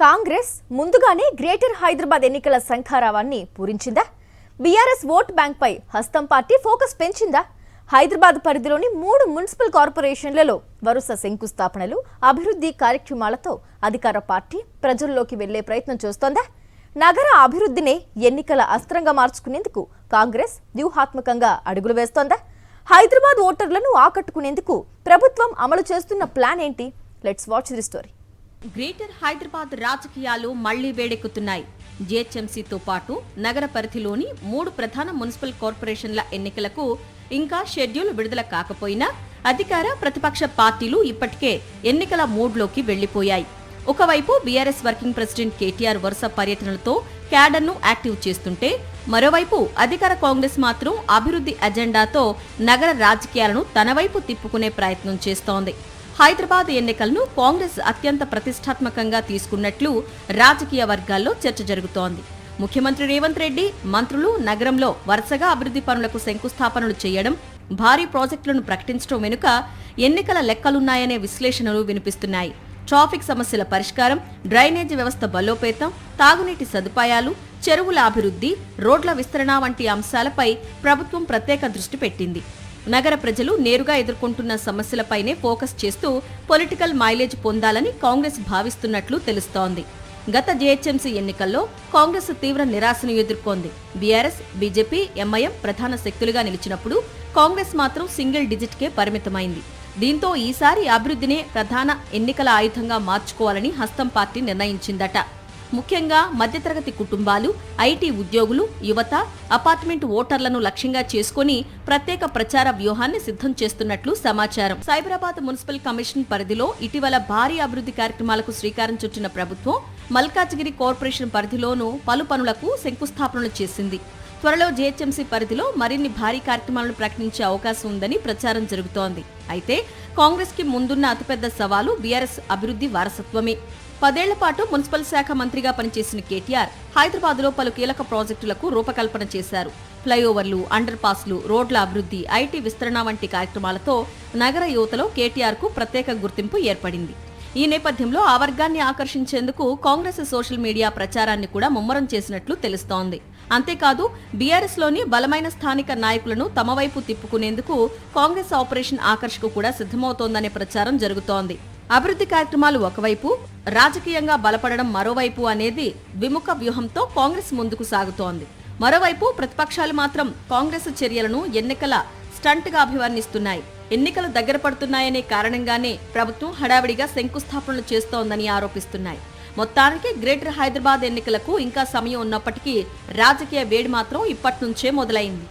కాంగ్రెస్ ముందుగానే గ్రేటర్ హైదరాబాద్ ఎన్నికల సంఖారావాన్ని పూరించిందా? BRS vote bank పై హస్తం పార్టీ ఫోకస్ పెంచిందా? హైదరాబాద్ పరిధిలోని 3 మున్సిపల్ కార్పొరేషన్లలో వరుస శంకుస్థాపనలు, అభివృద్ధి కార్యక్రమాలతో అధికార పార్టీ ప్రజల్లోకి వెళ్లే ప్రయత్నం చేస్తోందా? నగర అభివృద్ధినే ఎన్నికల అస్త్రంగా మార్చుకునేందుకు కాంగ్రెస్ వ్యూహాత్మకంగా అడుగులు వేస్తోందా? హైదరాబాద్ ఓటర్లను ఆకట్టుకునేందుకు ప్రభుత్వం అమలు చేస్తున్న ప్లాన్ ఏంటి? Let's watch the story. Greater Hyderabad రాజకీయాలు మళ్లీ వేడెక్కుతున్నాయి. జీహెచ్ఎంసీతో పాటు నగర పరిధిలోని 3 ప్రధాన మున్సిపల్ కార్పొరేషన్ల ఎన్నికలకు ఇంకా షెడ్యూల్ విడుదల కాకపోయినా అధికార ప్రతిపక్ష పార్టీలు ఇప్పటికే ఎన్నికల మూడ్లోకి వెళ్లిపోయాయి. ఒకవైపు బీఆర్ఎస్ వర్కింగ్ ప్రెసిడెంట్ కేటీఆర్ వరుస పర్యటనలతో క్యాడర్ను యాక్టివ్ చేస్తుంటే, మరోవైపు అధికార కాంగ్రెస్ మాత్రం అభివృద్ధి అజెండాతో నగర రాజకీయాలను తన వైపు తిప్పుకునే ప్రయత్నం చేస్తోంది. హైదరాబాద్ ఎన్నికలను కాంగ్రెస్ అత్యంత ప్రతిష్టాత్మకంగా తీసుకున్నట్లు రాజకీయ వర్గాల్లో చర్చ జరుగుతోంది. ముఖ్యమంత్రి రేవంత్ రెడ్డి, మంత్రులు నగరంలో వరుసగా అభివృద్ధి పనులకు శంకుస్థాపనలు చేయడం, భారీ ప్రాజెక్టులను ప్రకటించడం వెనుక ఎన్నికల లెక్కలున్నాయనే విశ్లేషణలు వినిపిస్తున్నాయి. ట్రాఫిక్ సమస్యల పరిష్కారం, డ్రైనేజీ వ్యవస్థ బలోపేతం, తాగునీటి సదుపాయాలు, చెరువుల అభివృద్ధి, రోడ్ల విస్తరణ వంటి అంశాలపై ప్రభుత్వం ప్రత్యేక దృష్టి పెట్టింది. నగర ప్రజలు నేరుగా ఎదుర్కొంటున్న సమస్యలపైనే ఫోకస్ చేస్తూ పొలిటికల్ మైలేజ్ పొందాలని కాంగ్రెస్ భావిస్తున్నట్లు తెలుస్తోంది. గత జీహెచ్ఎంసీ ఎన్నికల్లో కాంగ్రెస్ తీవ్ర నిరాశను ఎదుర్కొంది. బీఆర్ఎస్, బీజేపీ, ఎంఐఎం ప్రధాన శక్తులుగా నిలిచినప్పుడు కాంగ్రెస్ మాత్రం సింగిల్ డిజిట్కే పరిమితమైంది. దీంతో ఈసారి అభివృద్ధినే ప్రధాన ఎన్నికల ఆయుధంగా మార్చుకోవాలని హస్తం పార్టీ నిర్ణయించిందట. ముఖ్యంగా మధ్యతరగతి కుటుంబాలు, ఐటీ ఉద్యోగులు, యువత, అపార్ట్మెంట్ ఓటర్లను లక్ష్యంగా చేసుకుని ప్రత్యేక ప్రచార వ్యూహాన్ని సిద్ధం చేస్తున్నట్లు సమాచారం. సైబరాబాద్ మున్సిపల్ కమిషన్ పరిధిలో ఇటీవల భారీ అభివృద్ధి కార్యక్రమాలకు శ్రీకారం చుట్టిన ప్రభుత్వం మల్కాజ్గిరి కార్పొరేషన్ పరిధిలోనూ పలు పనులకు శంకుస్థాపనలు చేసింది. త్వరలో జీహెచ్ఎంసీ పరిధిలో మరిన్ని భారీ కార్యక్రమాలను ప్రకటించే అవకాశం ఉందని ప్రచారం జరుగుతోంది. అయితే కాంగ్రెస్ కి ముందున్న అతిపెద్ద సవాలు బీఆర్ఎస్ అభివృద్ధి వారసత్వమే. 10 ఏళ్ల పాటు మున్సిపల్ శాఖ మంత్రిగా పనిచేసిన కేటీఆర్ హైదరాబాద్లో పలు కీలక ప్రాజెక్టులకు రూపకల్పన చేశారు. ఫ్లైఓవర్లు, అండర్ పాస్లు, రోడ్ల అభివృద్ధి, ఐటీ విస్తరణ వంటి కార్యక్రమాలతో నగర యువతలో కేటీఆర్ కు ప్రత్యేక గుర్తింపు ఏర్పడింది. ఈ నేపథ్యంలో ఆ వర్గాన్ని ఆకర్షించేందుకు కాంగ్రెస్ సోషల్ మీడియా ప్రచారాన్ని కూడా ముమ్మరం చేసినట్లు తెలుస్తోంది. అంతేకాదు, బీఆర్ఎస్ లోని బలమైన స్థానిక నాయకులను తమ వైపు తిప్పుకునేందుకు కాంగ్రెస్ ఆపరేషన్ ఆకర్షకు కూడా సిద్ధమవుతోందనే ప్రచారం జరుగుతోంది. అభివృద్ధి కార్యక్రమాలు ఒకవైపు, రాజకీయంగా బలపడడం మరోవైపు అనేది విముఖ వ్యూహంతో కాంగ్రెస్ ముందుకు సాగుతోంది. మరోవైపు ప్రతిపక్షాలు మాత్రం కాంగ్రెస్ చర్యలను ఎన్నికల స్టంట్గా అభివర్ణిస్తున్నాయి. ఎన్నికలు దగ్గర పడుతున్నాయనే కారణంగానే ప్రభుత్వం హడావిడిగా శంకుస్థాపనలు చేస్తోందని ఆరోపిస్తున్నాయి. మొత్తానికి గ్రేటర్ హైదరాబాద్ ఎన్నికలకు ఇంకా సమయం ఉన్నప్పటికీ రాజకీయ వేడి మాత్రం ఇప్పటి నుంచే మొదలైంది.